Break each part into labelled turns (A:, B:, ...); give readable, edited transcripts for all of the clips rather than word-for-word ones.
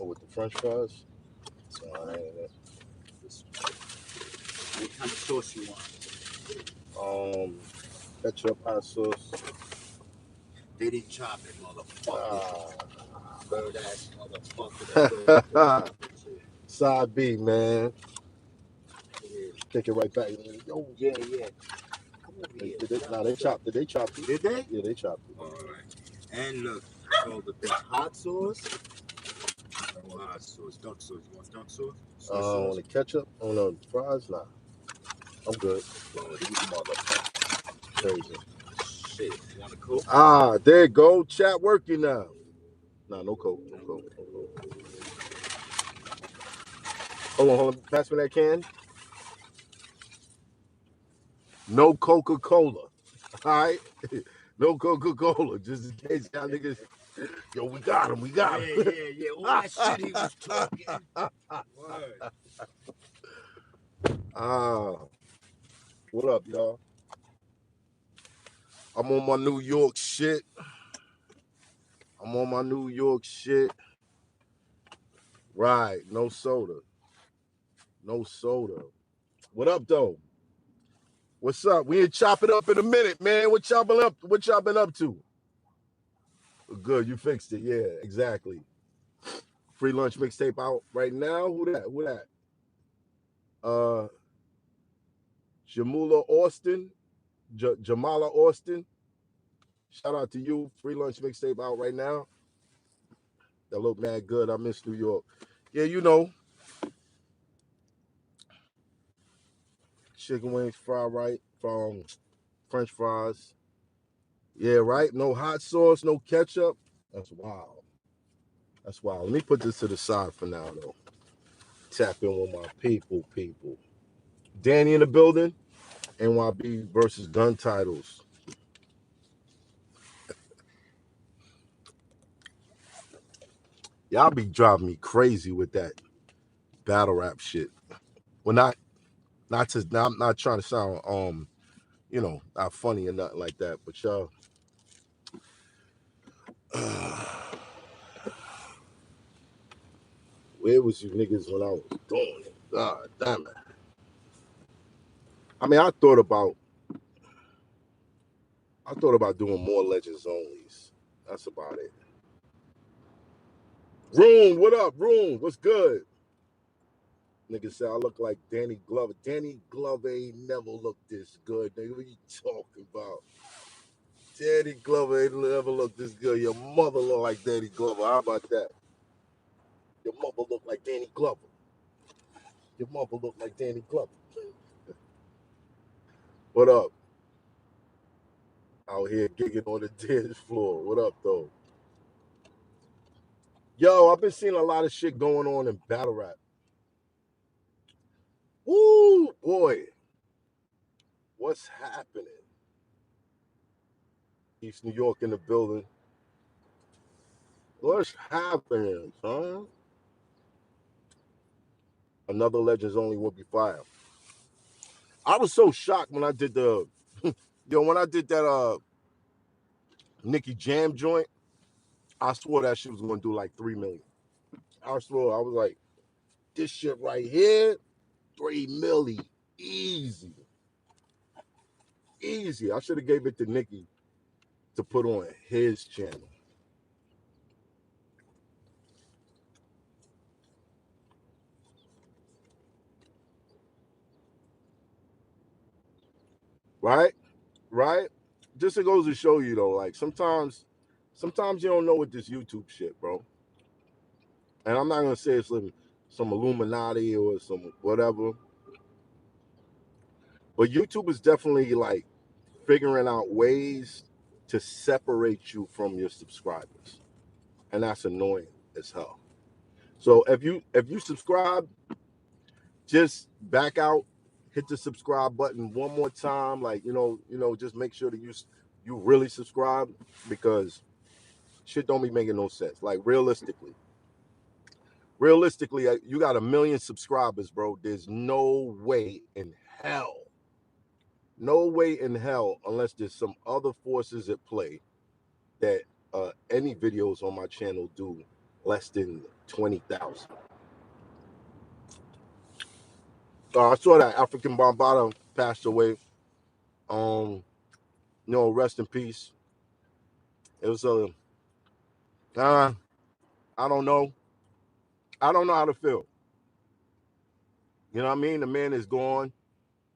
A: Oh, with the French fries? No, that ain't it.
B: What kind of sauce you want?
A: Ketchup, hot sauce.
B: They didn't chop it, motherfucker. Bird ass motherfucker.
A: Side B, man.
B: Yeah.
A: Take it right back.
B: Oh, yeah. Come over here.
A: They chopped it. They chopped it.
B: Did they?
A: Yeah, they chopped it.
B: All right. And look, so the hot sauce. Hot sauce, duck sauce. You want duck sauce?
A: On the ketchup, on the fries, nah. I'm good.
B: Oh, these motherfuckers.
A: Crazy.
B: Shit. You want a Coke?
A: There you go. Chat working now. Nah, no Coke. No Coke. Hold on. Pass me that can. No Coca-Cola. All right? No Coca-Cola. Just in case y'all niggas. Yo, we got him.
B: Yeah. All that shit he was talking. Word.
A: What up, y'all? I'm on my New York shit. Right. No soda. What up, though? What's up? We ain't chop it up in a minute, man. What y'all been up to? Good, you fixed it. Yeah, exactly. Free lunch mixtape out right now. Who that? Jamala Austin. Jamala Austin. Shout out to you. Free lunch mixtape out right now. That look mad good. I miss New York. Yeah, you know. Chicken wings, fried right, from French fries. Yeah, right. No hot sauce, no ketchup. That's wild. Let me put this to the side for now, though. Tap in with my people. Danny in the building. NYB versus gun titles. Y'all be driving me crazy with that battle rap shit. Well, I'm not trying to sound not funny or nothing like that, but y'all. Where was you niggas when I was doing it? God damn it. I mean, I thought about doing more Legends Onlys. That's about it. Rune, what up, Rune? What's good? Nigga say I look like Danny Glover. Danny Glover ain't never looked this good, nigga. What you talking about? Danny Glover ain't never looked this good. Your mother look like Danny Glover. How about that? Your mother look like Danny Glover. What up? Out here gigging on the dance floor. What up, though? Yo, I've been seeing a lot of shit going on in battle rap. Woo, boy. What's happening? East New York in the building. What's happening, son? Another Legends Only will be fire. I was so shocked when I did that Nicki Jam joint. I swore that shit was gonna do like 3 million. I swore, I was like, this shit right here, 3 million, easy. I should have gave it to Nicki to put on his channel. Right? Just it goes to show you though, like sometimes you don't know what this YouTube shit, bro. And I'm not gonna say it's some Illuminati or some whatever, but YouTube is definitely like figuring out ways to separate you from your subscribers, and that's annoying as hell. So if you subscribe, just back out, hit the subscribe button one more time, like just make sure that you really subscribe, because shit don't be making no sense. Like realistically, you got 1 million subscribers, bro. There's no way in hell, unless there's some other forces at play that any videos on my channel do less than 20,000. I saw that African Bambaataa passed away. Rest in peace. It was I don't know. I don't know how to feel. You know what I mean? The man is gone.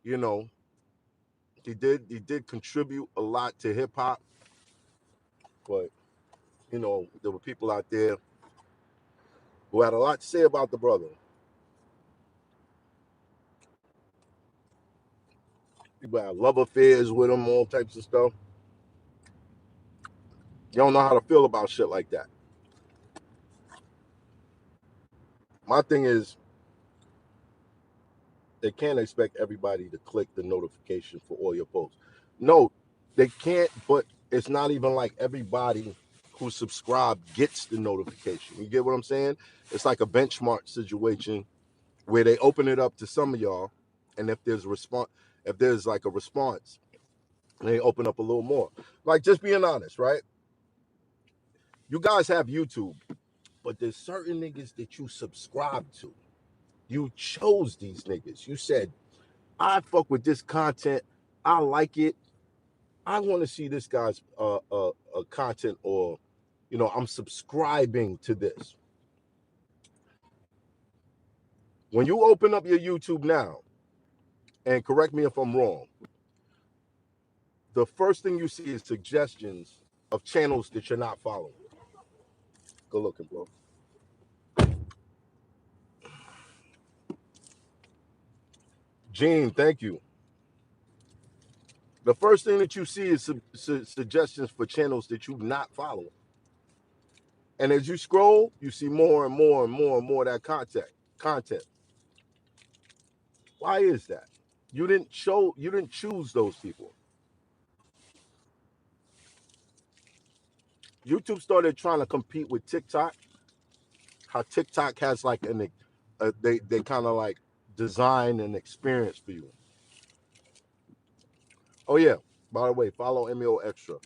A: You know, he did contribute a lot to hip hop, but there were people out there who had a lot to say about the brother. People had love affairs with him, all types of stuff. You don't know how to feel about shit like that. My thing is, they can't expect everybody to click the notification for all your posts. No, they can't, but it's not even like everybody who subscribed gets the notification. You get what I'm saying? It's like a benchmark situation where they open it up to some of y'all, and if there's like a response, they open up a little more. Like, just being honest, right? You guys have YouTube, but there's certain niggas that you subscribe to. You chose these niggas. You said, I fuck with this content. I like it. I want to see this guy's content, or I'm subscribing to this. When you open up your YouTube now, and correct me if I'm wrong, the first thing you see is suggestions of channels that you're not following. Good looking, bro. Gene, thank you. The first thing that you see is suggestions for channels that you're not following. And as you scroll, you see more and more and more and more of that content. Why is that? You didn't choose those people. YouTube started trying to compete with TikTok. How TikTok has like they kind of like design an experience for you. Oh yeah, by the way, follow MEO Extra.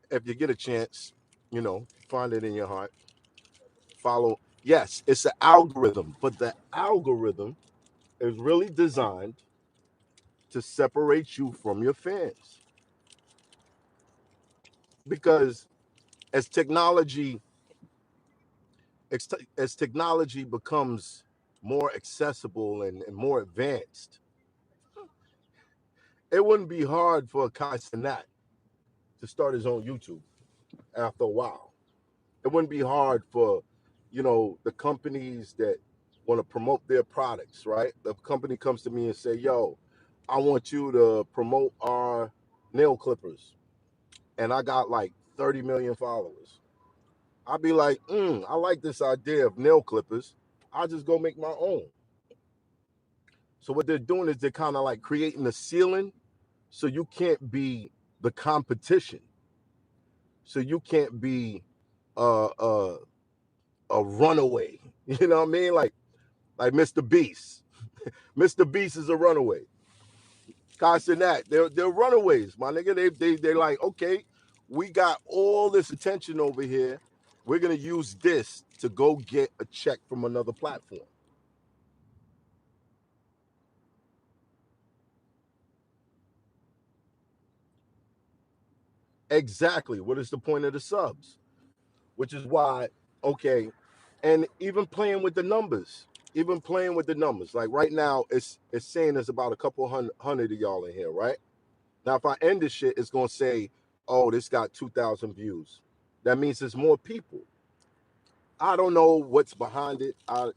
A: If you get a chance, find it in your heart. Follow. Yes, it's an algorithm, but the algorithm is really designed to separate you from your fans. Because as technology becomes more accessible and more advanced, it wouldn't be hard for a Kai Cenat to start his own YouTube after a while. It wouldn't be hard for, the companies that want to promote their products, right? The company comes to me and say, yo, I want you to promote our nail clippers. And I got like 30 million followers. I'd be like, I like this idea of nail clippers. I'll just go make my own. So what they're doing is they're kind of like creating a ceiling so you can't be the competition. So you can't be a runaway. You know what I mean? Like Mr. Beast. Mr. Beast is a runaway. Constant that. They're runaways, my nigga. They're like, okay, we got all this attention over here. We're gonna use this to go get a check from another platform. Exactly. What is the point of the subs? Which is why, okay, and even playing with the numbers. Like right now, it's saying there's about a couple hundred of y'all in here, right? Now, if I end this shit, it's gonna say, oh, this got 2,000 views. That means there's more people. I don't know what's behind it. I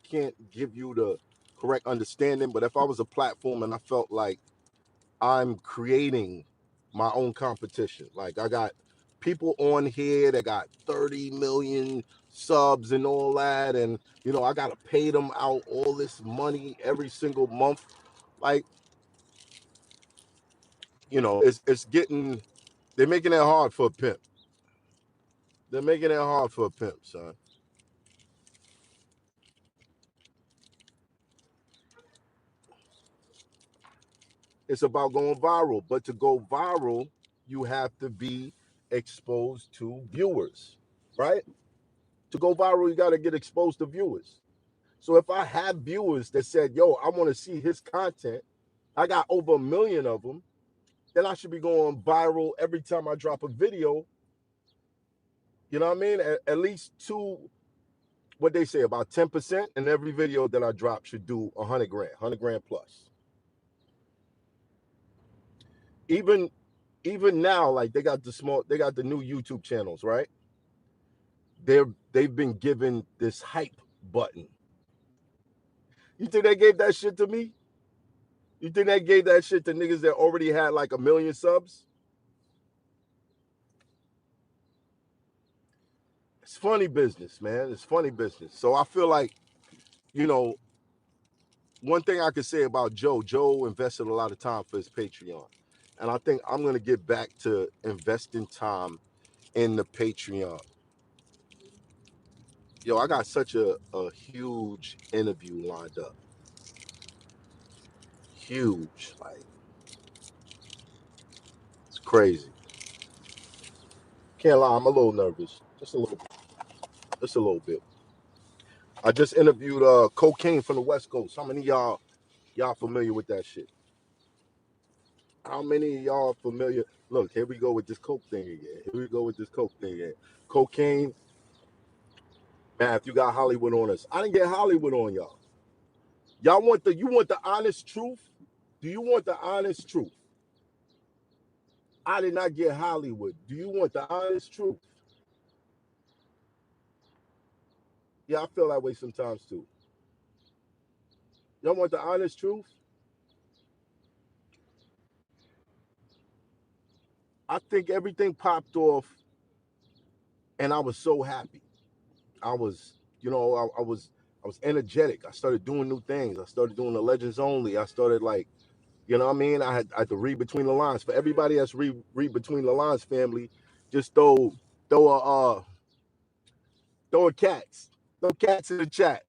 A: can't give you the correct understanding, but if I was a platform and I felt like I'm creating my own competition, like I got people on here that got 30 million subs and all that, and I gotta pay them out all this money every single month. Like, it's getting, they're making it hard for a pimp. They're making it hard for a pimp, son. It's about going viral. But to go viral, you have to be exposed to viewers. right? To go viral, you got to get exposed to viewers. So if I have viewers that said, yo, I want to see his content, I got over 1 million of them, then I should be going viral every time I drop a video. You know what I mean? At least what they say, about 10%, and every video that I drop should do 100 grand plus. Even now, like they got the new YouTube channels, right? They've been given this hype button. You think they gave that shit to me? You think they gave that shit to niggas that already had like 1 million subs? It's funny business, man. It's funny business. So I feel like, you know, one thing I could say about Joe invested a lot of time for his Patreon. And I think I'm going to get back to investing time in the Patreon. Yo, I got such a huge interview lined up. Huge. Like, it's crazy. Can't lie, I'm a little nervous. Just a little bit. Just a little bit. I just interviewed Cocaine from the West Coast. How many of y'all familiar with that shit? How many of y'all familiar? Look, here we go with this coke thing again. Cocaine, man, if you got Hollywood on us. I didn't get Hollywood on y'all. You want the honest truth? Do you want the honest truth? I did not get Hollywood. Do you want the honest truth? Yeah, I feel that way sometimes too. Y'all want the honest truth? I think everything popped off and I was so happy. I was, I was energetic. I started doing new things. I started doing the Legends Only. I started like, you know what I mean? I had to read between the lines. For everybody that's read between the lines, family, just throw a throw a cats. Throw cats in the chat.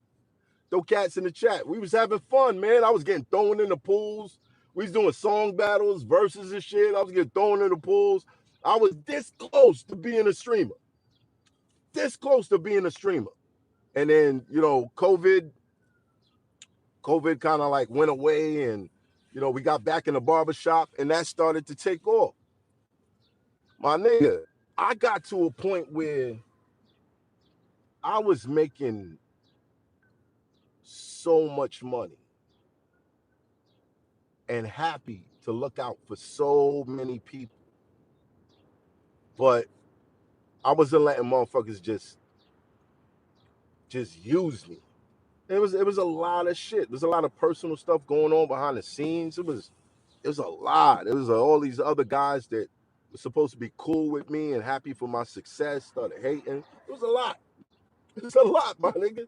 A: Throw cats in the chat. We was having fun, man. I was getting thrown in the pools. We was doing song battles, verses and shit. I was getting thrown in the pools. I was this close to being a streamer. This close to being a streamer. And then, COVID kind of like went away and, we got back in the barbershop and that started to take off. My nigga, I got to a point where I was making so much money and happy to look out for so many people. But I wasn't letting motherfuckers just use me. It was a lot of shit. There's a lot of personal stuff going on behind the scenes. It was a lot. It was all these other guys that were supposed to be cool with me and happy for my success started hating. It was a lot. It was a lot, my nigga.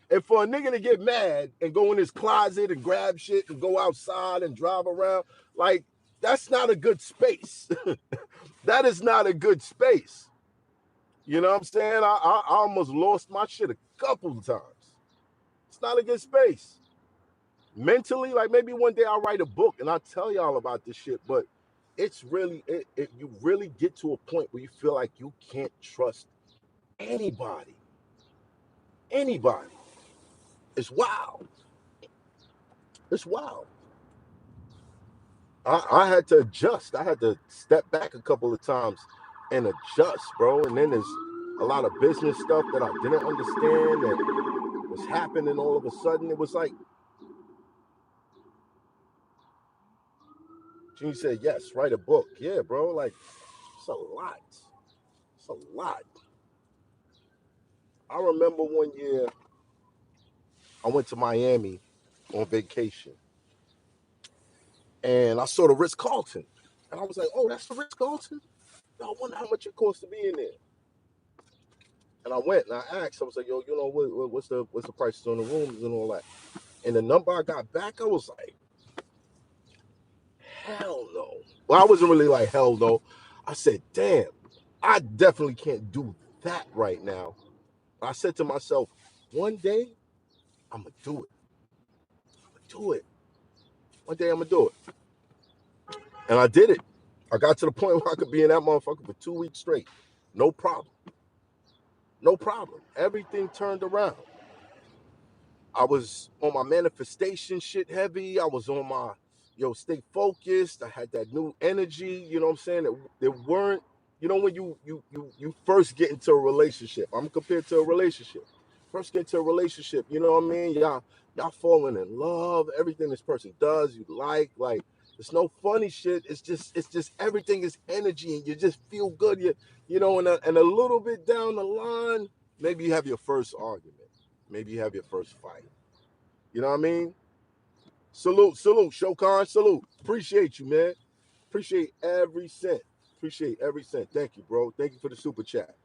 A: And for a nigga to get mad and go in his closet and grab shit and go outside and drive around, like, that's not a good space. That is not a good space. You know what I'm saying? I almost lost my shit a couple of times. It's not a good space. Mentally, like maybe one day I'll write a book and I'll tell y'all about this shit, but it's really, you really get to a point where you feel like you can't trust anybody. Anybody. It's wild. It's wild. I had to adjust. I had to step back a couple of times and adjust, bro. And then there's a lot of business stuff that I didn't understand that was happening all of a sudden. It was like, Gene said, yes, write a book. Yeah, bro. Like, it's a lot. It's a lot. I remember one year I went to Miami on vacation and I saw the Ritz-Carlton. And I was like, oh, that's the Ritz-Carlton? I wonder how much it costs to be in there. And I went and I asked, I was like, yo, what's the prices on the rooms and all that? And the number I got back, I was like, hell no. Well, I wasn't really like, hell no. I said, damn, I definitely can't do that right now. I said to myself, one day, I'm going to do it. One day, I'm going to do it. And I did it. I got to the point where I could be in that motherfucker for 2 weeks straight. No problem. No problem. Everything turned around. I was on my manifestation shit heavy. I was on my stay focused. I had that new energy. You know what I'm saying? There weren't, when you first get into a relationship. I'm compared to a relationship. First get into a relationship. You know what I mean? Y'all falling in love. Everything this person does, you like. It's no funny shit. It's just everything is energy, and you just feel good. And a little bit down the line, maybe you have your first argument. Maybe you have your first fight. You know what I mean? Salute, Shokan, salute. Appreciate you, man. Appreciate every cent. Appreciate every cent. Thank you, bro. Thank you for the super chat.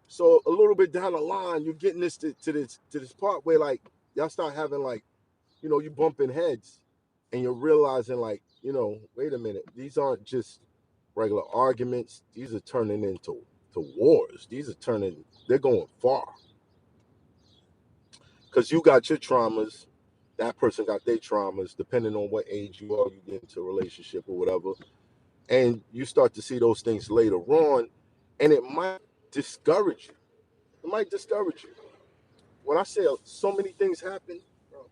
A: So a little bit down the line, you're getting this part where like y'all start having like, you bumping heads, and you're realizing like, wait a minute, these aren't just regular arguments. These are turning into wars. They're going far. Because you got your traumas, that person got their traumas, depending on what age you are, you get into a relationship or whatever. And you start to see those things later on, and it might discourage you. It might discourage you. When I say so many things happen, bro,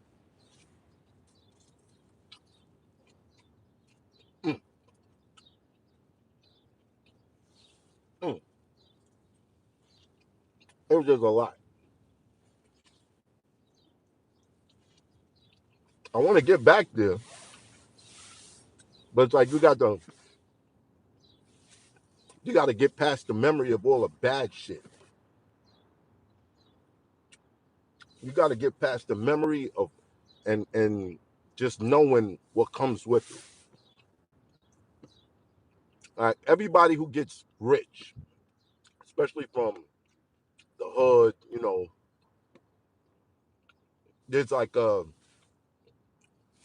A: mm, mm, it was just a lot. I want to get back there, but it's like you got to get past the memory of all the bad shit. You got to get past the memory of and just knowing what comes with it. Everybody who gets rich, especially from the hood, there's like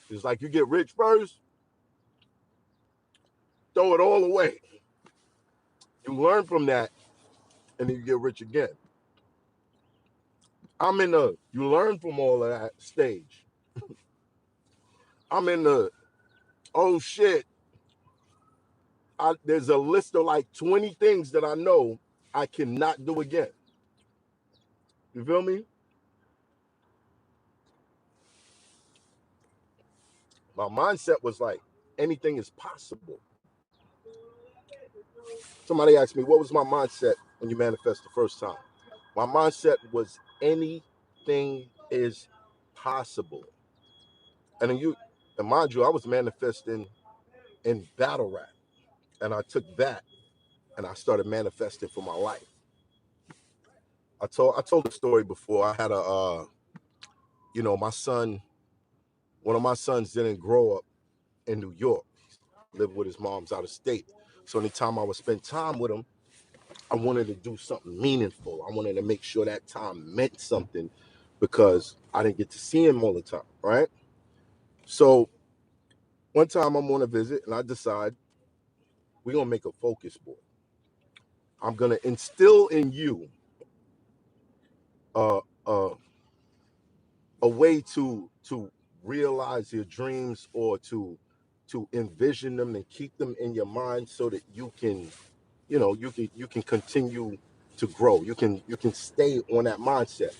A: it's like you get rich first, throw it all away. You learn from that, and then you get rich again. I'm in the you learn from all of that stage. I'm in the oh shit. There's a list of like 20 things that I know I cannot do again. You feel me? My mindset was like anything is possible. Somebody asked me, what was my mindset when you manifest the first time? My mindset was anything is possible. And then and mind you, I was manifesting in battle rap. And I took that and I started manifesting for my life. I told the story before. I had my son, one of my sons didn't grow up in New York. He lived with his mom's out of state. So anytime I would spend time with him, I wanted to do something meaningful. I wanted to make sure that time meant something because I didn't get to see him all the time, right? So one time I'm on a visit and I decide we're gonna make a focus board. I'm gonna instill in you uh, uh, a way to realize your dreams or to envision them and keep them in your mind so that you can you can continue to grow. You can stay on that mindset.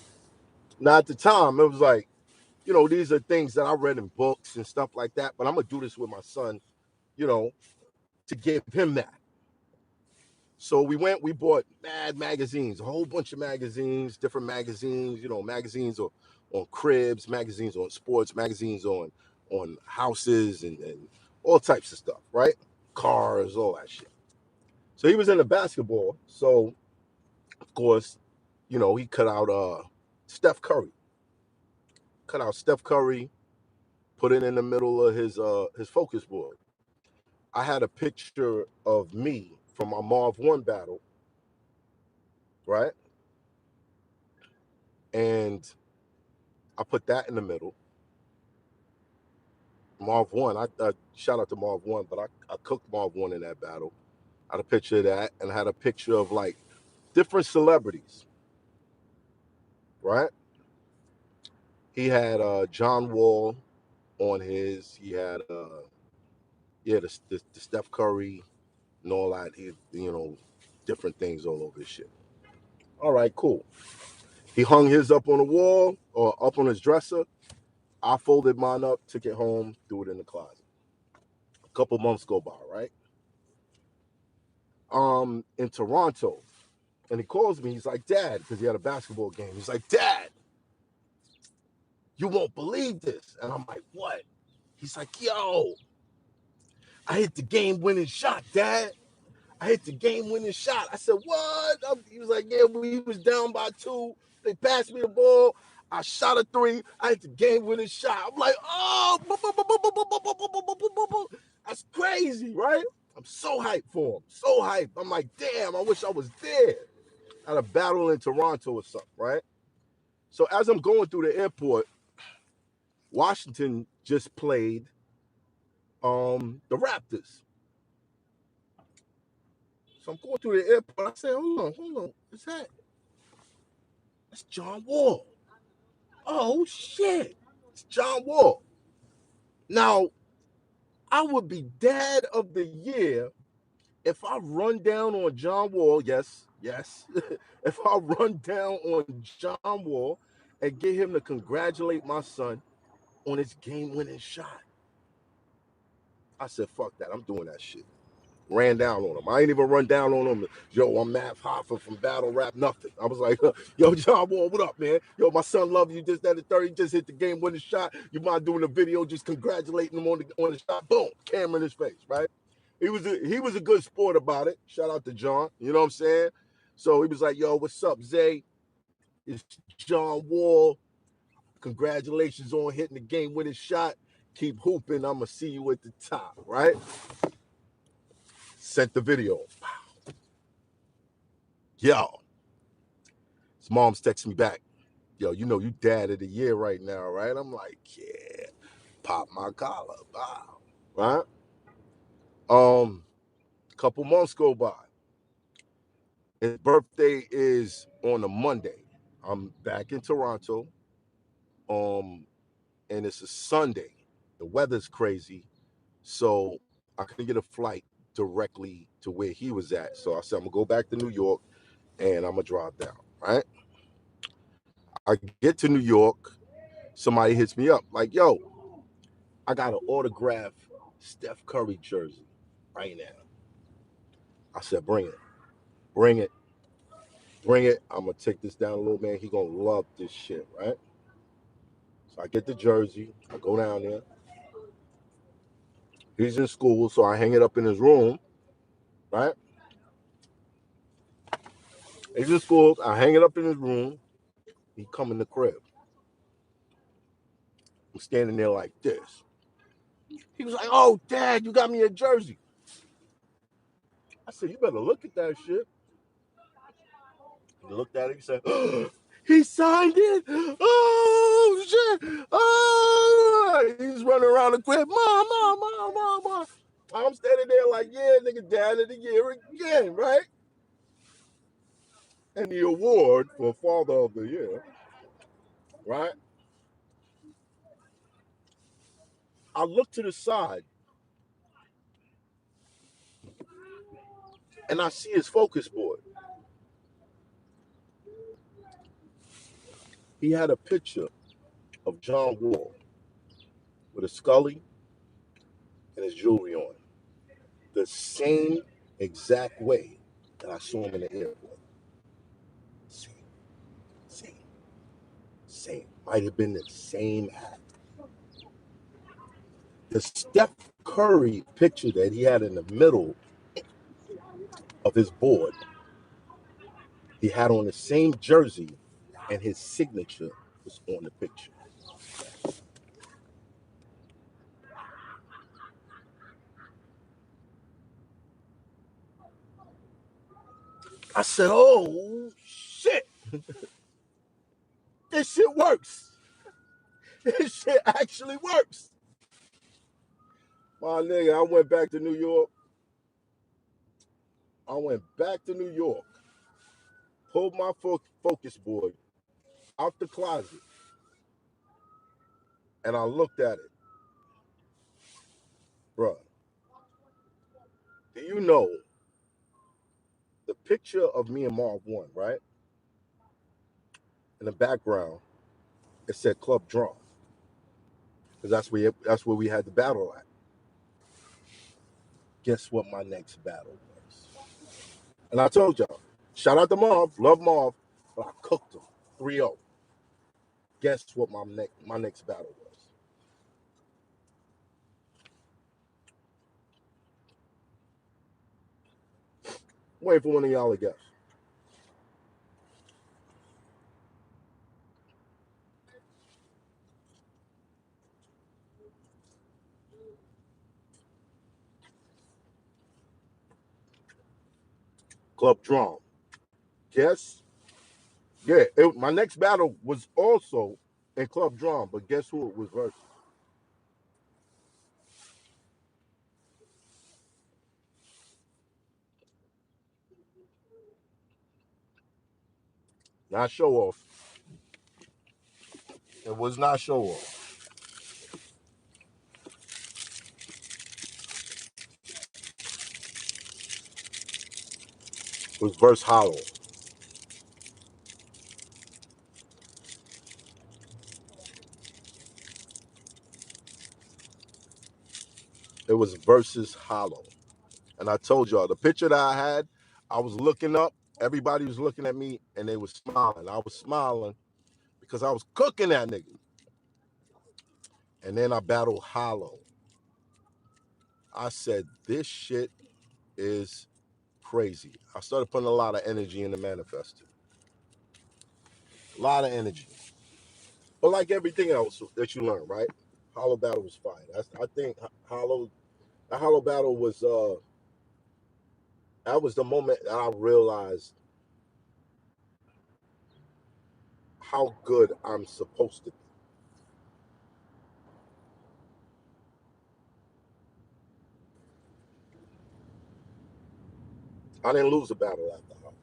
A: Now at the time it was like, these are things that I read in books and stuff like that, but I'm gonna do this with my son, you know, to give him that. So we bought mad magazines, a whole bunch of magazines, different magazines, magazines on cribs, magazines on sports, magazines on houses and all types of stuff, right? Cars, all that shit. So he was into basketball. So of course, he cut out Steph Curry. Cut out Steph Curry, put it in the middle of his focus board. I had a picture of me from my Marv One battle, right? And I put that in the middle. Marv One, I shout out to Marv One, but I cooked Marv One in that battle. I had a picture of that, and I had a picture of like different celebrities, right? He had John Wall on his. He had the Steph Curry and all that. He different things all over his shit. All right, cool. He hung his up on the wall or up on his dresser. I folded mine up, took it home, threw it in the closet. A couple months go by, right? In Toronto, and he calls me. He's like, Dad, because he had a basketball game. He's like, Dad, you won't believe this. And I'm like, what? He's like, yo, I hit the game-winning shot, Dad. I hit the game-winning shot. I said, what? He was like, yeah, we was down by 2. They passed me the ball. I shot a 3. I hit the game-winning shot. I'm like, oh, that's crazy, right? I'm so hyped for him. So hyped. I'm like, damn, I wish I was there at a battle in Toronto or something, right? So as I'm going through the airport, Washington just played the Raptors. So I'm going through the airport. I say, hold on. What's that? That's John Wall. Oh shit. It's John Wall. Now, I would be dad of the year if I run down on John Wall. Yes. If I run down on John Wall and get him to congratulate my son on his game-winning shot. I said, fuck that. I'm doing that shit. Ran down on him. I ain't even run down on him. Yo, I'm Matt Hoffa from Battle Rap, nothing. I was like, yo, John Wall, what up, man? Yo, my son love you, this, that, and the third. He just hit the game-winning shot. You mind doing a video just congratulating him on the shot? Boom, camera in his face, right? He was a good sport about it. Shout out to John. You know what I'm saying? So he was like, yo, what's up, Zay? It's John Wall. Congratulations on hitting the game-winning shot. Keep hooping. I'm going to see you at the top, right? Sent the video. Yo, his mom's texting me back. Yo, you know you dad of the year right now, right? I'm like, yeah, pop my collar, wow, right? Couple months go by. His birthday is on a Monday. I'm back in Toronto, and it's a Sunday. The weather's crazy, so I couldn't get a flight directly to where he was at. So I said I'm gonna go back to New York, and I'm gonna drive down, right? I get to New York, somebody hits me up like, yo, I got an autographed Steph Curry jersey right now. I said, bring it, bring it, bring it. I'm gonna take this down a little, man. He gonna love this shit, right? So I get the jersey, I go down there. He's in school, so I hang it up in his room, right? He's in school, I hang it up in his room. He come in the crib. I'm standing there like this. He was like, oh, Dad, you got me a jersey. I said, you better look at that shit. He looked at it, he said, oh, he signed it. Oh, shit. Oh, he's running around the crib. Mom. I'm standing there like, yeah, nigga, dad of the year again, right? And the award for father of the year, right? I look to the side and I see his focus board. He had a picture of John Wall with a Scully and his jewelry on, the same exact way that I saw him in the airport. Same, same, same. Might have been the same hat. The Steph Curry picture that he had in the middle of his board, he had on the same jersey, and his signature was on the picture. I said, oh, shit. This shit works. This shit actually works. My nigga, I went back to New York. Pulled my focus board out the closet, and I looked at it. Bruh, do you know the picture of me and Marv 1, right? In the background, it said Club Drum, because that's where we had the battle at. Guess what my next battle was? And I told y'all, shout out to Marv, love Marv, but I cooked him 3-0. Guess what my next battle was? Wait for one of y'all to guess. Club Drum. Guess? Yeah, my next battle was also in Club Drum, but guess who it was versus? Not Show Off. It was not Show Off. It was verse Hollow. It was versus Hollow. And I told y'all, the picture that I had, I was looking up, everybody was looking at me, and they was smiling. I was smiling because I was cooking that nigga. And then I battled Hollow. I said, this shit is crazy. I started putting a lot of energy in the manifesto. A lot of energy. But like everything else that you learn, right? Hollow battle was fire. I think the Hollow battle was that was the moment that I realized how good I'm supposed to be. I didn't lose a battle after Hollow.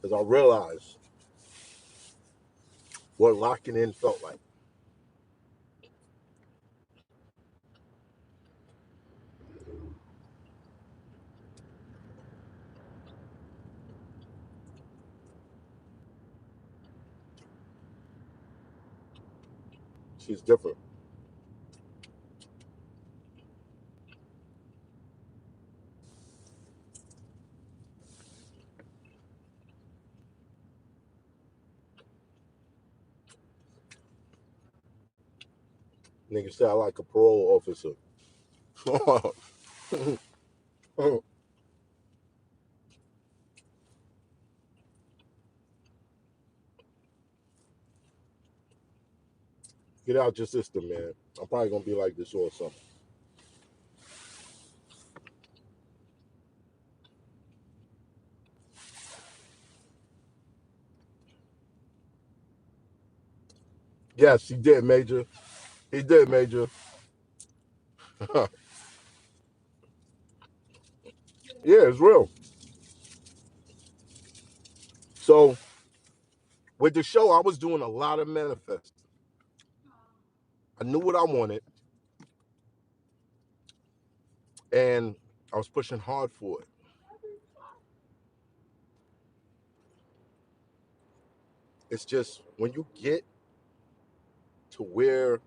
A: Because I realized what locking in felt like. She's different. Nigga said I like a parole officer. Get out your system, man. I'm probably gonna be like this or something. Yes, he did, Major. He did, Major. Yeah, it's real. So with the show, I was doing a lot of manifesting. I knew what I wanted, and I was pushing hard for it. It's just when you get to where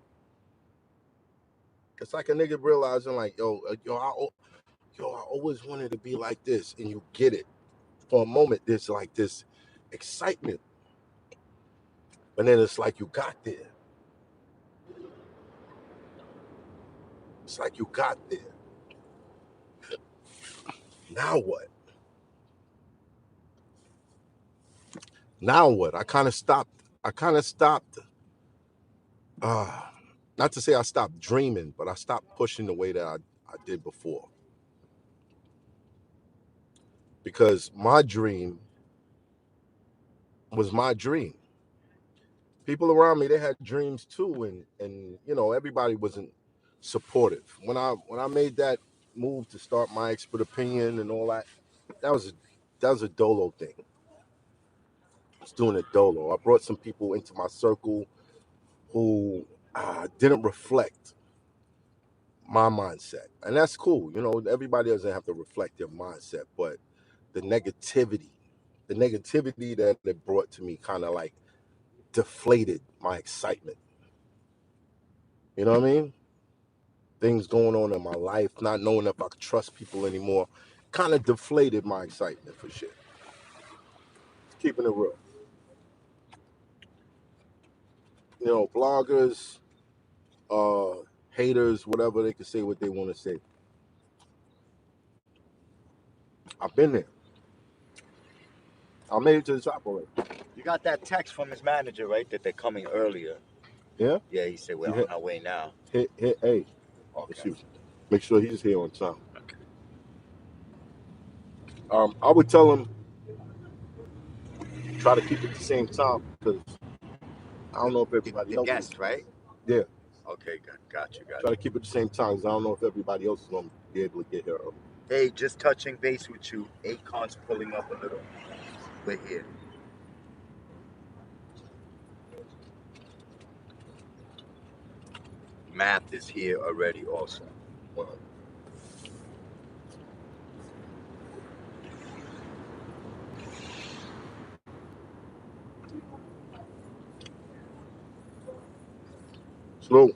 A: it's like a nigga realizing, like, I always wanted to be like this, and you get it. For a moment, there's like this excitement, but then it's like you got there. It's like you got there. Now what? Now what? I kind of stopped. I kind of stopped. Uh, Not to say I stopped dreaming, but I stopped pushing the way that I did before. Because my dream was my dream. People around me, they had dreams too, and everybody wasn't supportive. When I made that move to start my expert opinion and all that, that was a dolo thing. I was doing it dolo. I brought some people into my circle who didn't reflect my mindset, and that's cool. Everybody doesn't have to reflect their mindset, but the negativity that it brought to me kind of like deflated my excitement. You know what I mean? Things going on in my life, not knowing if I could trust people anymore, kind of deflated my excitement for shit. Keeping it real. You know, bloggers, haters, whatever, they can say what they want to say. I've been there. I made it to the top already.
B: You got that text from his manager, right? That they're coming earlier.
A: Yeah?
B: Yeah, he said we're
A: You
B: on our way now.
A: Hey,
B: Okay.
A: excuse me. Make sure he's here on time. I would tell him try to keep it the same time because I don't know if everybody
B: The
A: else
B: guest,
A: is.
B: right?
A: Yeah.
B: Okay, got you.
A: Try to keep it the same time because I don't know if everybody else is going to be able to get here early.
B: Hey, just touching base with you. Acon's pulling up a little. We're here. Math is here already also.
A: Well, so,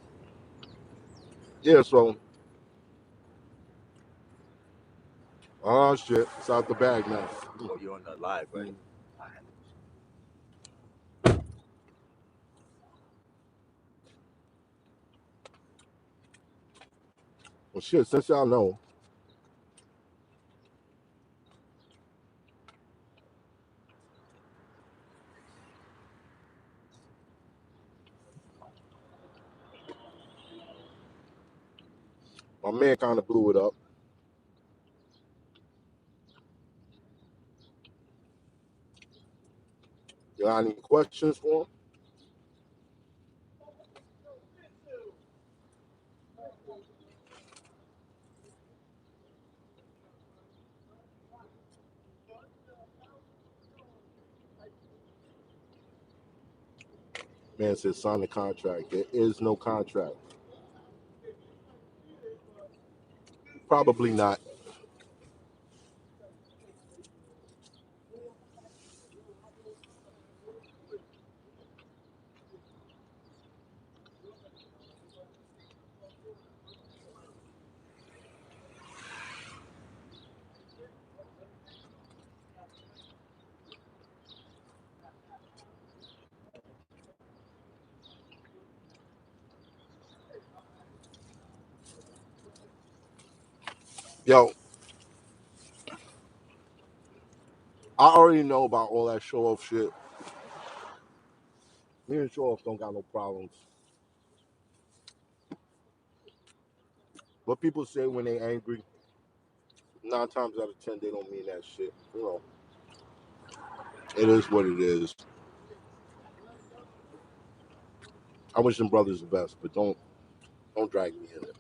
A: yeah, so, oh shit, it's out the bag now.
B: Oh, you're on the live, right?
A: Well, shit, since y'all know, my man kind of blew it up. You got any questions for him? Man said sign the contract. There is no contract. Probably not. Yo, I already know about all that show off shit. Me and show off don't got no problems. What people say when they angry, 9 times out of 10 they don't mean that shit. You know, it is what it is. I wish them brothers the best, but don't drag me in it.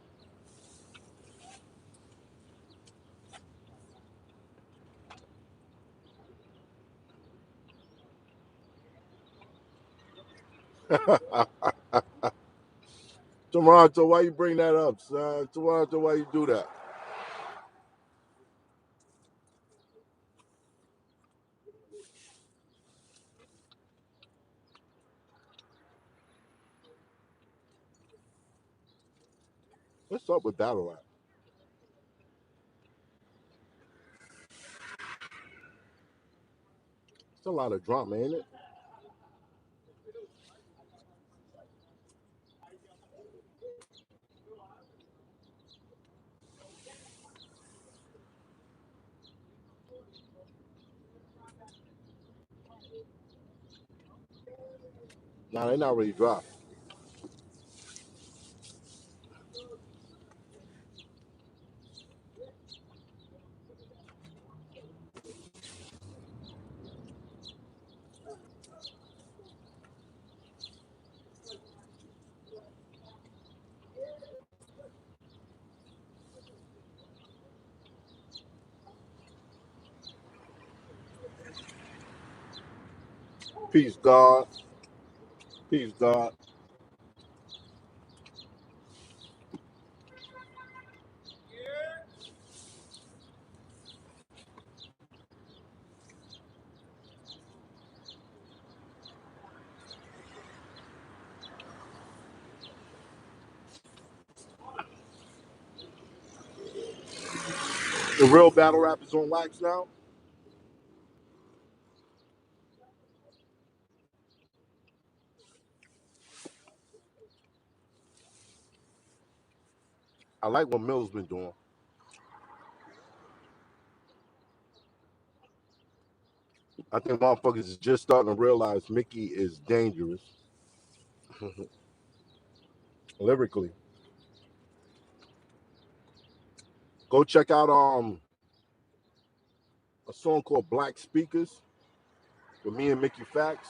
A: Toronto, why you bring that up, son? Toronto, why you do that? What's up with battle rap? It's a lot of drama, ain't it? Nah, they not really dropped. Peace, God. Peace, God. The real battle rap is on wax now. I like what Mill's been doing. I think motherfuckers is just starting to realize Mickey is dangerous lyrically. Go check out a song called Black Speakers with me and Mickey Fax.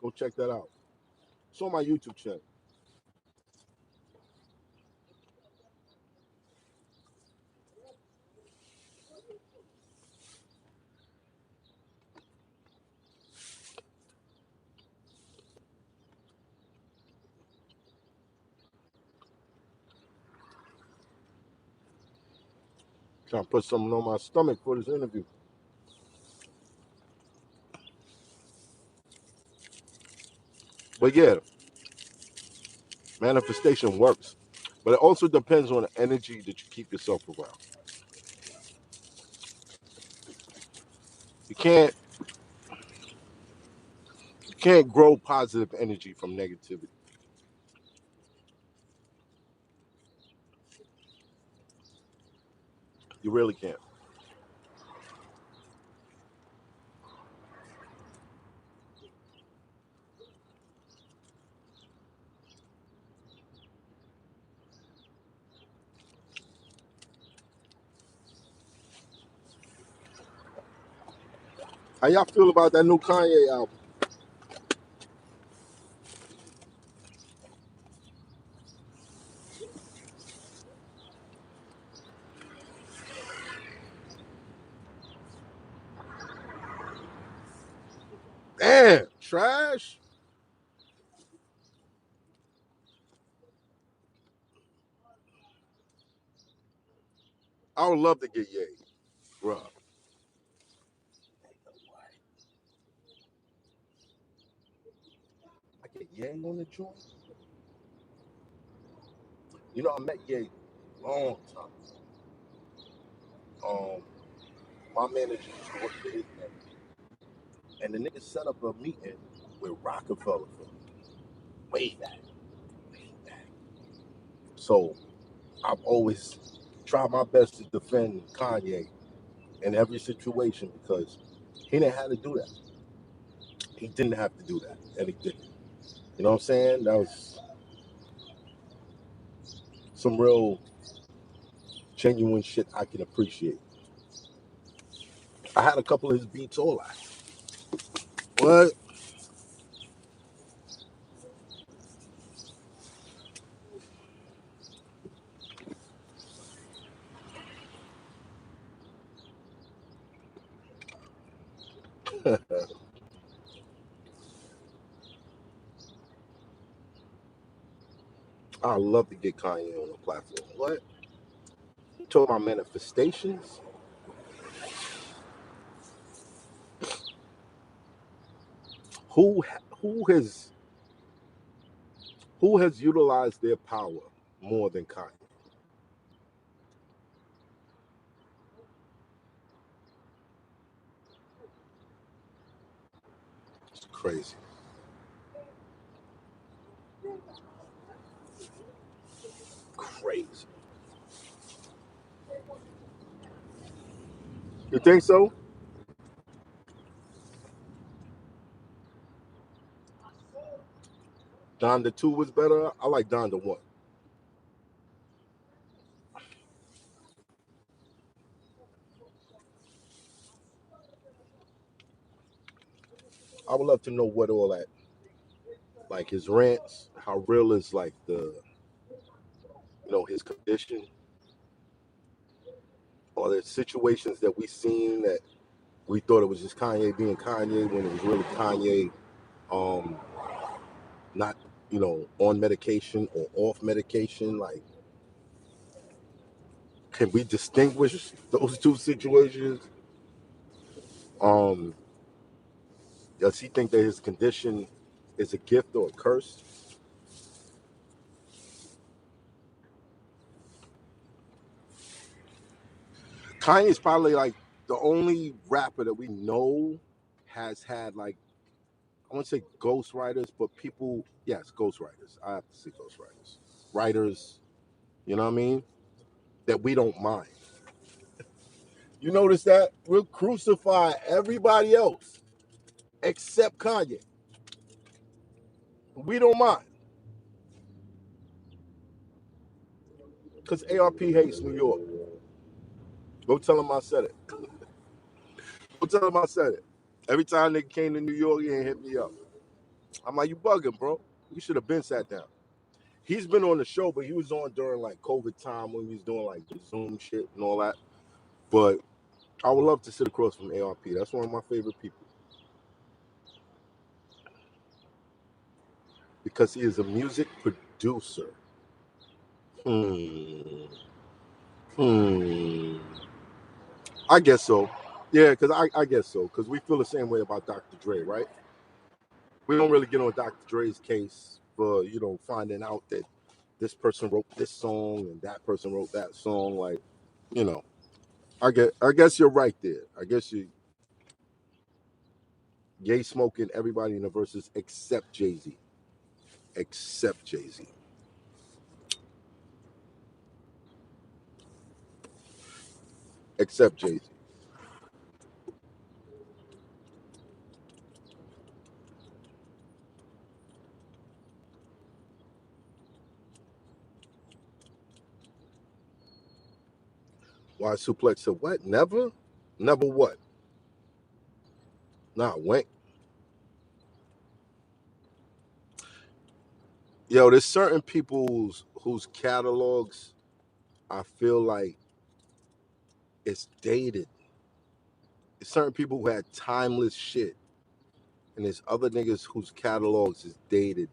A: Go check that out. It's on my YouTube channel. Trying to put something on my stomach for this interview. But yeah, manifestation works. But it also depends on the energy that you keep yourself around. You can't you can't grow positive energy from negativity. You really can't. How y'all feel about that new Kanye album? Damn, trash. I would love to get Ye, bro. I get Ye on the joint. You know, I met Ye long time. My manager used to work for his man, and the nigga set up a meeting with Rockefeller for way back, way back. So I've always tried my best to defend Kanye in every situation because he didn't have to do that. He didn't have to do that, and he didn't. You know what I'm saying? That was some real genuine shit I can appreciate. I had a couple of his beats all like, what? I love to get Kanye on the platform. What? You talking about manifestations? Who who has who has utilized their power more than Kanye? It's crazy. Crazy. You think so? Donda 2 was better. I like Donda 1. I would love to know what all that, like his rants, how real is like his condition, or the situations that we seen that we thought it was just Kanye being Kanye when it was really Kanye, um, not on medication or off medication. Like, can we distinguish those two situations? Um, does he think that his condition is a gift or a curse? Kanye's probably like the only rapper that we know has had like, I wouldn't say ghostwriters, but people, yes, ghostwriters. I have to say ghostwriters. Writers, you know what I mean? That we don't mind. You notice that? We'll crucify everybody else except Kanye. We don't mind. Because ARP hates New York. Go tell him I said it. Go tell him I said it. Every time they came to New York, he ain't hit me up. I'm like, you bugging, bro. You should have been sat down. He's been on the show, but he was on during like COVID time when he was doing like the Zoom shit and all that. But I would love to sit across from ARP. That's one of my favorite people. Because he is a music producer. Hmm. Hmm. I guess so. Yeah, because I guess so. Because we feel the same way about Dr. Dre, right? We don't really get on Dr. Dre's case for, finding out that this person wrote this song and that person wrote that song. Like, you know, I guess you're right there. I guess you Yay smoking everybody in the verses except Jay-Z. Except Jay-Z. Except Jay-Z. Why Suplex said what? Never? Never what? Nah, Wink. Yo, there's certain people's whose catalogs I feel like it's dated. There's certain people who had timeless shit, and there's other niggas whose catalogs is dated.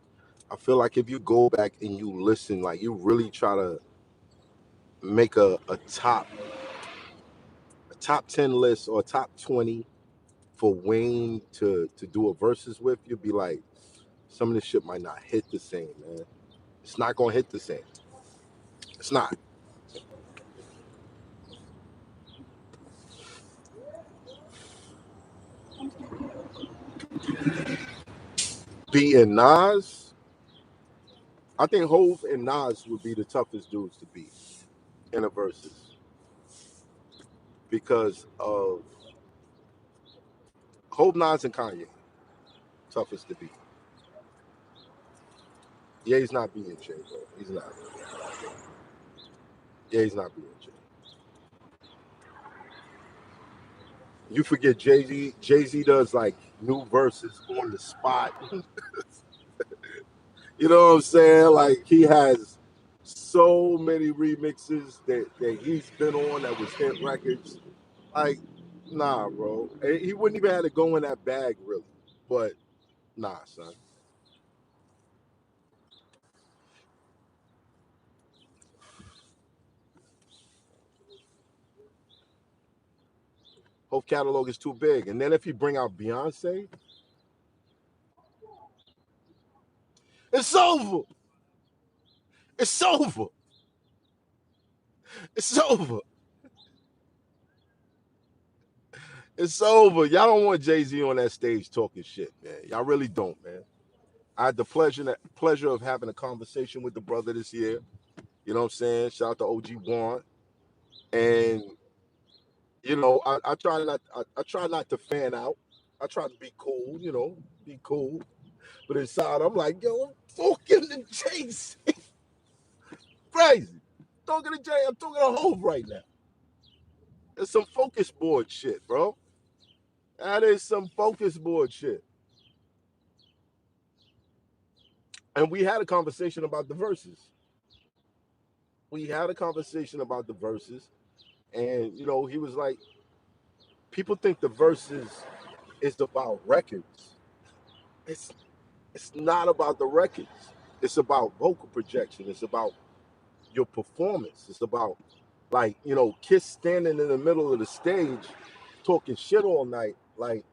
A: I feel like if you go back and you listen, like you really try to make a top 10 list or a top 20 for Wayne to do a verses with, you'd be like, some of this shit might not hit the same, man. It's not gonna hit the same. It's not. Beating Nas, I think Hove and Nas would be the toughest dudes to beat in a versus because of Hove, Nas, and Kanye. Toughest to beat. Yeah, he's not beating Jay, bro. He's not. Yeah, he's not beating Jay. You forget Jay-Z. Jay-Z does like new verses on the spot. You know what I'm saying? Like he has so many remixes that he's been on that was hit records. Like, nah, bro. He wouldn't even have to go in that bag really. But nah, son. Whole catalog is too big. And then if you bring out Beyonce, it's over. It's over. It's over. It's over. Y'all don't want Jay-Z on that stage talking shit, man. Y'all really don't, man. I had the pleasure of having a conversation with the brother this year. You know what I'm saying? Shout out to OG Juan. And I try not to fan out. I try to be cool, be cool. But inside I'm like, yo, I'm talking to Jay-Z. Crazy. Talking to Jay, I'm talking to Hove right now. It's some focus board shit, bro. That is some focus board shit. And we had a conversation about the verses. We had a conversation about the verses, and he was like, people think the verses is about records. It's it's not about the records. It's about vocal projection. It's about your performance. It's about like, Kiss standing in the middle of the stage talking shit all night. Like,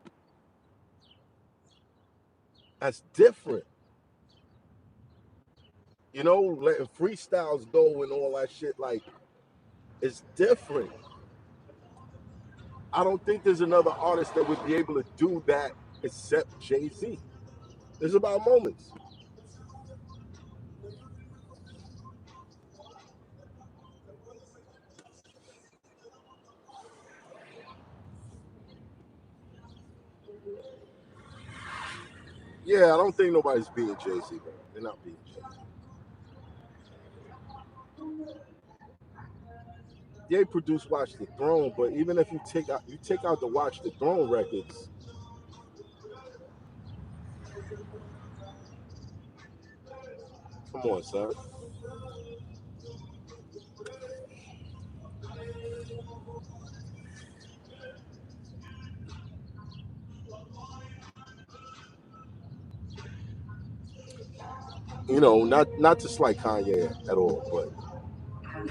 A: that's different. Letting freestyles go and all that shit, like, it's different. I don't think there's another artist that would be able to do that except Jay-Z. It's about moments. Yeah, I don't think nobody's beating Jay-Z, bro. They're not beating Jay-Z. They produced Watch the Throne, but even if you take out the Watch the Throne records, come on, son. You know, not to slight Kanye at all, but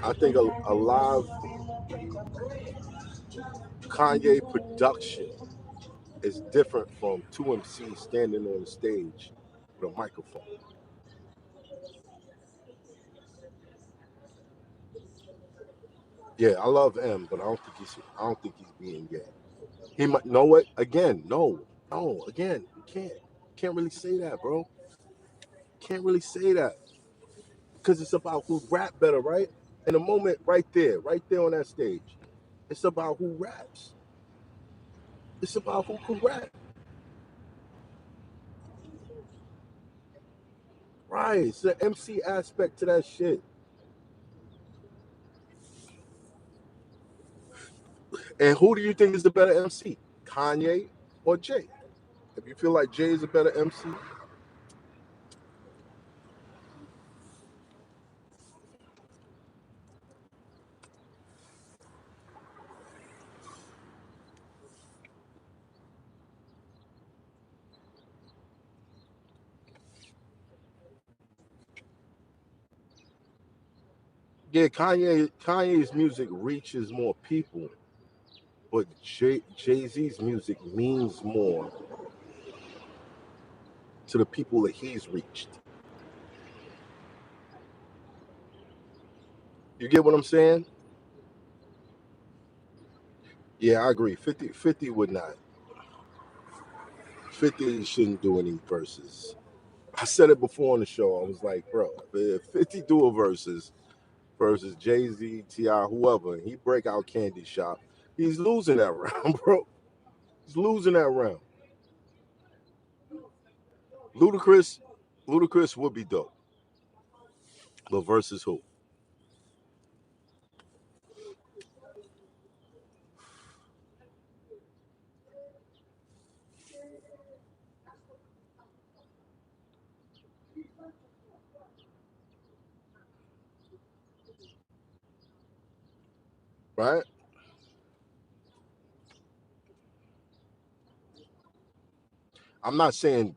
A: I think a lot of Kanye production is different from two MCs standing on the stage with a microphone. Yeah, I love M, but I don't think he's being gay. He might know what again. No, again, you can't really say that, bro. Can't really say that because it's about who rap better, right? In a moment, right there on that stage, it's about who raps. It's about who can rap, right? It's the MC aspect to that shit. And who do you think is the better MC, Kanye or Jay? If you feel like Jay is a better MC, yeah, Kanye's music reaches more people, but Jay Z's music means more to the people that he's reached. You get what I'm saying? Yeah, I agree. 50 would not. 50 shouldn't do any verses. I said it before on the show. I was like, bro, if 50 do a versus Jay Z, Ti, whoever, and he break out Candy Shop, he's losing that round, bro. He's losing that round. Ludacris, Ludacris would be dope, but versus who? Right? I'm not saying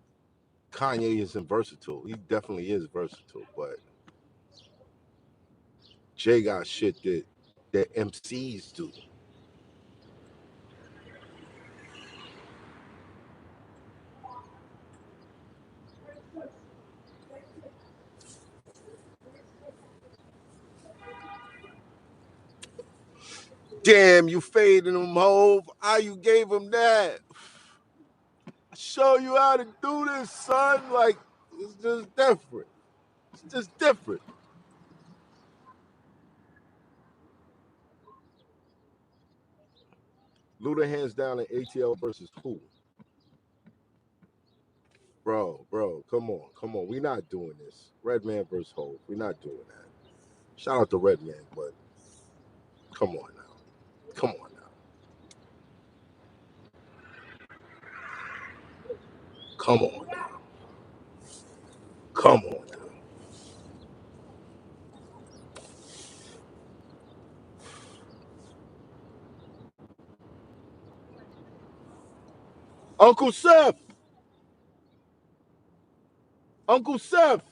A: Kanye isn't versatile. He definitely is versatile, but Jay got shit that MCs do. Damn, you fading him, Hove. How you gave him that? I show you how to do this, son. Like, it's just different. It's just different. Luda hands down in ATL versus who? Bro, come on, come on. We not doing this. Redman versus Hove. We not doing that. Shout out to Redman, but come on now. Come on now. Come on now. Come on now. Uncle Seth! Uncle Seth!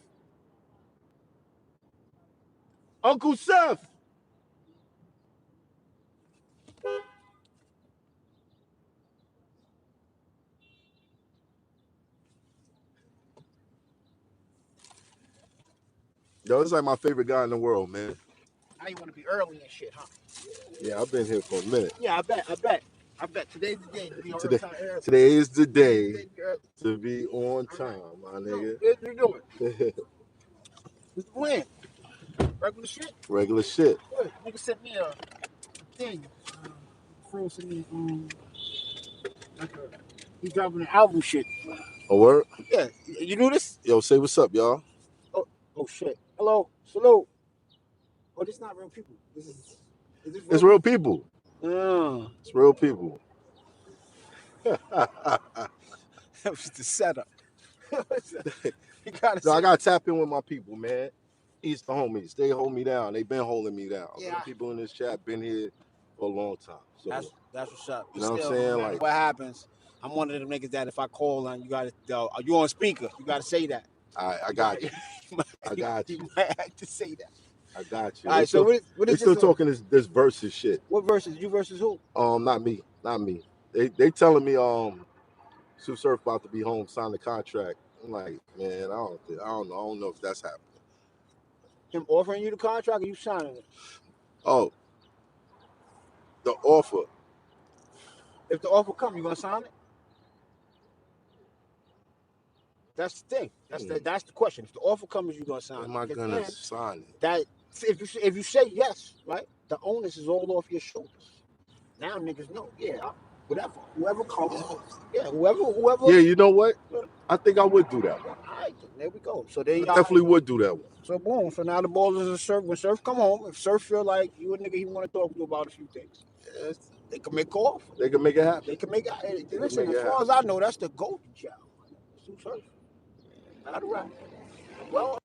A: Uncle Seth! Yo, this is like my favorite guy in the world, man.
C: Now you want to be early and shit, huh?
A: Yeah, I've been here for a minute.
C: Yeah, I bet.
B: I bet today's the day to be on
A: Today,
B: time early.
A: today is the day to be on time, my nigga.
B: What you doing? What's the plan? Regular shit?
A: Regular shit.
B: Good. Nigga sent me a thing. Fro sent me like he dropping an album shit.
A: A word?
B: Yeah. You knew this?
A: Yo, say what's up, y'all.
B: Oh shit. Hello. Salute. Oh, this is not real people. This is this
A: It's real people.
B: Oh.
A: It's real people.
B: That was the setup. You gotta
A: So I
B: see.
A: gotta tap in with my people, man. Easter homies, they hold me down. They been holding me down.
B: Yeah.
A: People in this chat been here for a long time. So
B: That's what's up.
A: you know what I'm
B: Still,
A: saying?
B: no matter
A: Like,
B: what happens, I'm one of them niggas that if I call and you gotta, are you on speaker? You gotta say that.
A: I got you. I got you.
B: You might have to say that.
A: I got you.
B: All right. So what
A: They
B: is
A: still
B: this?
A: talking this versus shit.
B: What versus you versus who?
A: Not me. They telling me Sue Surf about to be home, sign the contract. I'm like, man, I don't know if that's happening.
B: Him offering you the contract or you signing it?
A: Oh, the offer.
B: If the offer comes, you gonna sign it? That's the thing. That's the question. If the offer comes, you gonna sign it?
A: Am I gonna sign it?
B: That if you say yes, right, the onus is all off your shoulders. Now niggas know, yeah, whoever comes, yeah, whoever.
A: Yeah, you know what? I think I would do that one.
B: All right, there we go. So there you
A: Definitely would do that one.
B: So boom. So now the ball is a Surf. When Surf come home, if Surf feel like you a nigga he want to talk to about a few things, they can make off.
A: They can make it happen.
B: They can make it. Listen, as far as I know, that's the golden child. Surf. Not right. Well.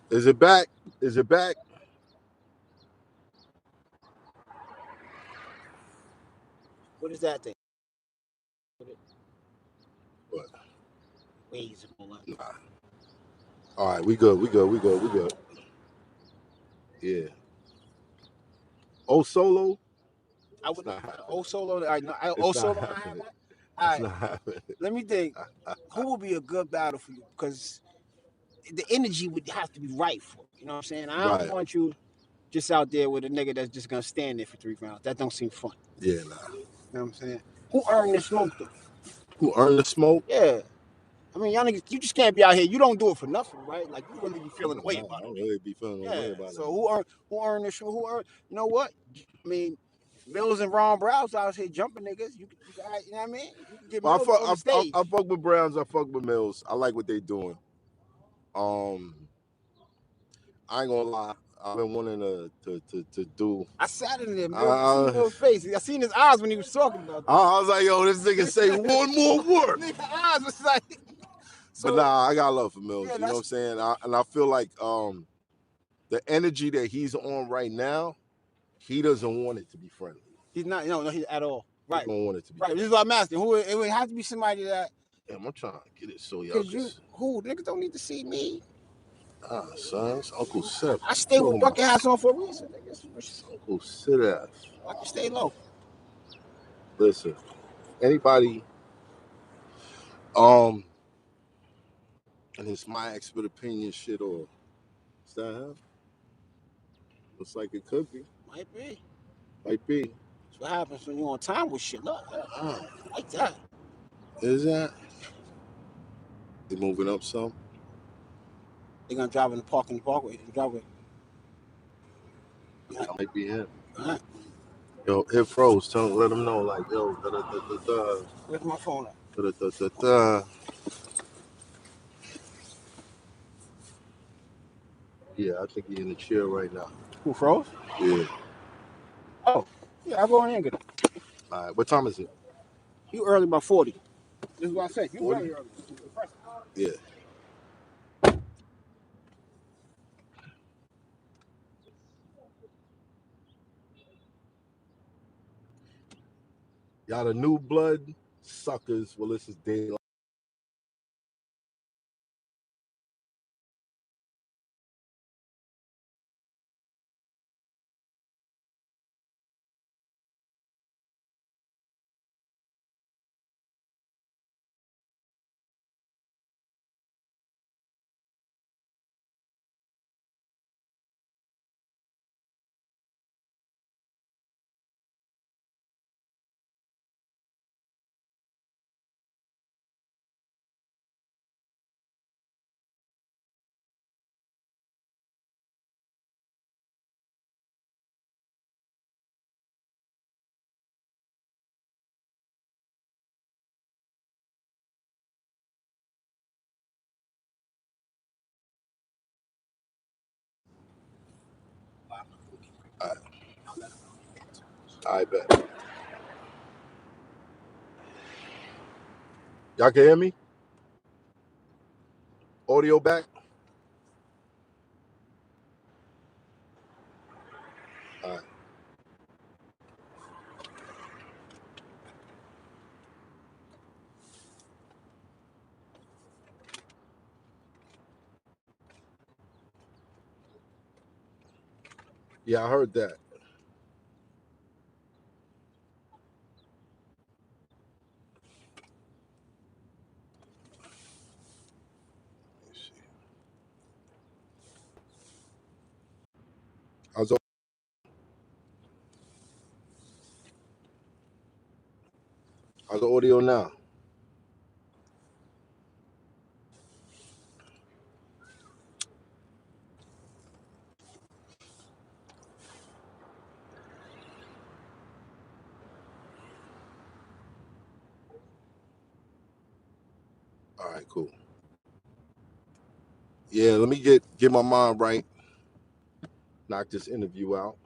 A: Is it back? Is it back?
B: What is that thing?
A: What?
B: Ways of all that.
A: Nah. All right, we good. Yeah. Oh, solo.
B: I would
A: not happening.
B: Oh solo. I know.
A: It's
B: Oh
A: not
B: solo.
A: happening.
B: All
A: It's
B: right.
A: not happening.
B: Let me think. Who would be a good battle for you? Because the energy would have to be right for it. You know what I'm saying? I don't
A: Right.
B: want you just out there with a nigga that's just gonna stand there for 3 rounds. That don't seem fun.
A: Yeah, nah.
B: You know what I'm saying? Who earned the smoke though?
A: Who earned the smoke?
B: Yeah. I mean, y'all niggas, you just can't be out here. You don't do it for nothing, right? Like you really be feeling the way about it.
A: I don't really be feeling the way about it.
B: So who earned the show? Who earned? You know what? I mean, Mills and Ron Browns out here jumping niggas. You know what I mean? You can get Mills on the stage.
A: I fuck with Browns. I fuck with Mills. I like what they doing. I ain't gonna lie. I've been wanting to do.
B: I sat in there, Mills. See Mills' face. I seen his eyes when he was talking about that.
A: I was like, yo, this nigga say one more word.
B: Nigga eyes was like.
A: But nah, I got love for Mills. You know what I'm saying? I feel like the energy that he's on right now, he doesn't want it to be friendly.
B: He's not. No, he's at all. Right.
A: He don't want it to be.
B: Right. This is what I'm asking. Who? It would have to be somebody that.
A: Damn, I'm trying to get it so y'all.
B: Who? Niggas don't need to see me.
A: Ah, son, it's Uncle Seth.
B: I stay with bucket hats on for a reason. Niggas.
A: Uncle Seth.
B: I can stay low.
A: Listen, anybody, and it's my expert opinion shit, or is that him? Looks like it could be.
B: Might be.
A: That's
B: what happens when you on time with shit. Look, like that.
A: Is that? They moving up some?
B: They gonna drive in the parkway.
A: That might be him.
B: All right.
A: Yo, hit froze. Let them know, like, yo, da da da da da.
B: Where's my phone at?
A: Da da da da. Yeah, I think he's in the chair right now.
B: Who froze?
A: Yeah.
B: Oh, yeah, I'll go in there and get it.
A: All right. What time is it?
B: You early by 40. This is what I said. You
A: 40?
B: very early.
A: Yeah. Y'all the new blood suckers. Well, this is daylight. All right. I bet. Y'all can hear me? Audio back? All right. Yeah, I heard that. Let me see. How's the audio now? All right, cool. Yeah, let me get my mind right. Knock this interview out.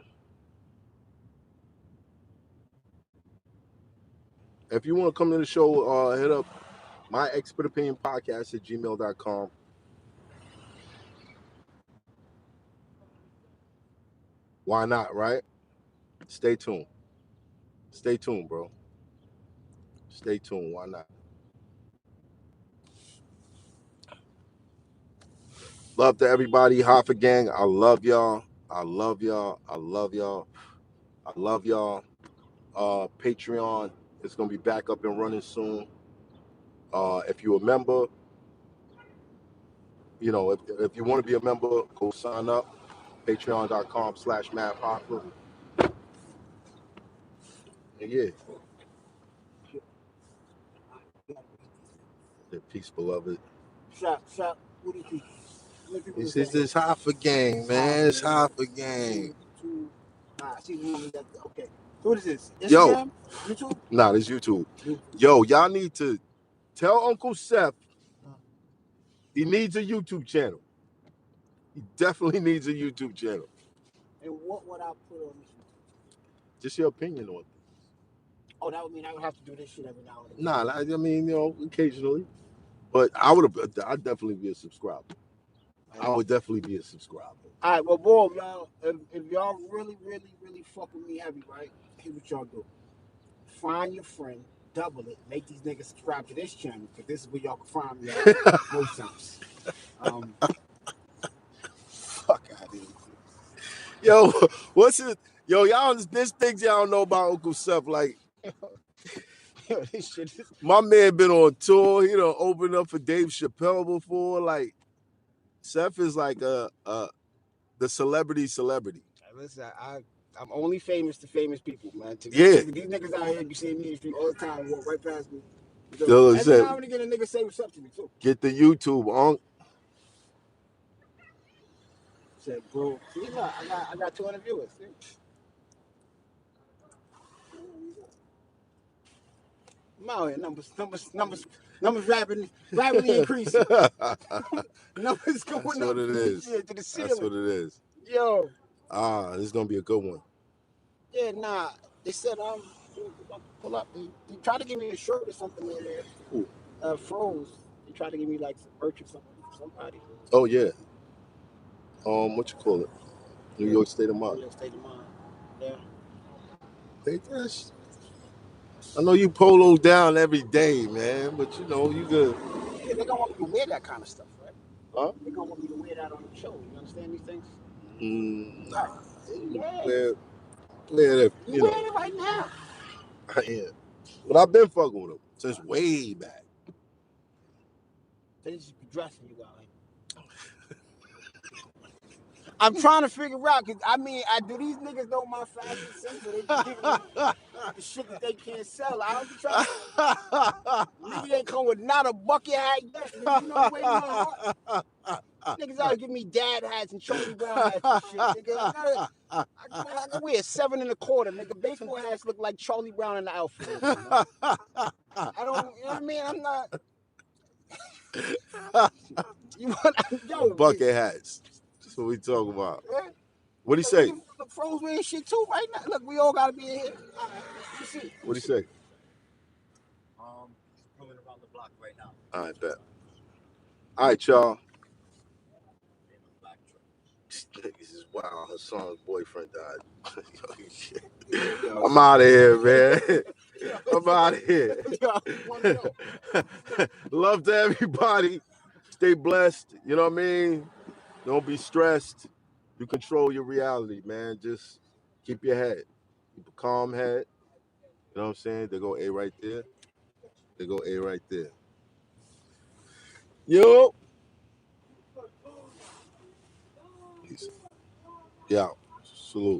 A: If you want to come to the show, hit up my expert opinion podcast at gmail.com. Why not, right? Stay tuned. Stay tuned, bro. Stay tuned. Why not? Love to everybody. Hoffa gang. I love y'all. I love y'all. I love y'all. I love y'all. Patreon is gonna be back up and running soon. If you're a member, you know, if you want to be a member, go sign up. Patreon.com/MadHoffa. And yeah, peace, beloved.
B: Shop. What do you think? How many people is
A: This
B: that?
A: Hoffa gang, man. It's Hoffa gang.
B: Two. I see one that. Okay. So what is this?
A: Yo,
B: Instagram? YouTube?
A: nah, this YouTube.
B: YouTube.
A: Yo, y'all need to tell Uncle Seth he needs a YouTube channel. He definitely needs a YouTube channel.
B: And what would I put on this?
A: Just your opinion on it.
B: Oh, that would mean I would have to do this shit every now and then.
A: Nah, I mean, you know, occasionally. But I'd definitely be a subscriber. I would definitely be a subscriber.
B: All right, well, boy, y'all, if y'all really, really, really fuck with me heavy, right? Here's what y'all do. Find your friend, double it, make these niggas subscribe to this channel, because this is where y'all can find me at most times. Fuck out of here.
A: Yo, what's it? Yo, y'all, there's things y'all don't know about Uncle Seth. Like,
B: Yo, this shit is...
A: my man been on tour. He done opened up for Dave Chappelle before. Like, Seth is like the celebrity.
B: Listen, I'm only famous to famous people, man.
A: Yeah.
B: These niggas out here be seeing me in the street all the time, walk right past me.
A: Yo,
B: Every
A: said,
B: now and again, a nigga say what's up to me, too.
A: get the YouTube, Unc.
B: Said, bro, see, look, I got 200 viewers. See? I'm out here. Numbers rapidly increasing. Numbers going
A: That's
B: up
A: what it is.
B: to the
A: That's
B: ceiling.
A: what it is.
B: Yo,
A: This is gonna be a good one.
B: yeah, nah. They said pull up. They tried to give me a shirt or something in there.
A: Who?
B: Froze. They tried to give me like some merch or something from somebody.
A: Oh yeah. What you call it? New York State of Mind.
B: New York State of Mind. Yeah.
A: Hey, Fresh. I know you polo down every day, man, but you know you good.
B: Yeah, they don't want me to wear that kind of stuff, right?
A: Huh?
B: They don't want me to wear that on the show. You understand these things?
A: Nah.
B: Yeah.
A: Wear it,
B: You wearing it right now.
A: I am. But I've been fucking with them since way back.
B: They just be dressing you out. I'm trying to figure out, because do these niggas know my fashion sense, or they just giving me the shit that they can't sell? I don't be trying to. Niggas ain't come with not a bucket hat yet. Nigga, you know the way to my heart. Niggas always give me dad hats and Charlie Brown hats and shit. Nigga, I can wear 7 1/4. Nigga, baseball hats look like Charlie Brown in the outfit. I don't, you know what I mean? I'm not. You want
A: bucket hats. That's what we talking about.
B: Yeah.
A: What do you say?
B: Look, Froze wearing shit too right now. Look, we all gotta be in here. All right, let me see.
A: What do you say?
B: Rolling around the block right now.
A: All right, bet. All right, y'all. This is wild. Her son's boyfriend died. I'm out of here, man. I'm out of here. Love to everybody. Stay blessed. You know what I mean? Don't be stressed. You control your reality, man. Just keep your head. Keep a calm head. You know what I'm saying? They go A right there. They go A right there. Yo. Peace. Yeah. Salute.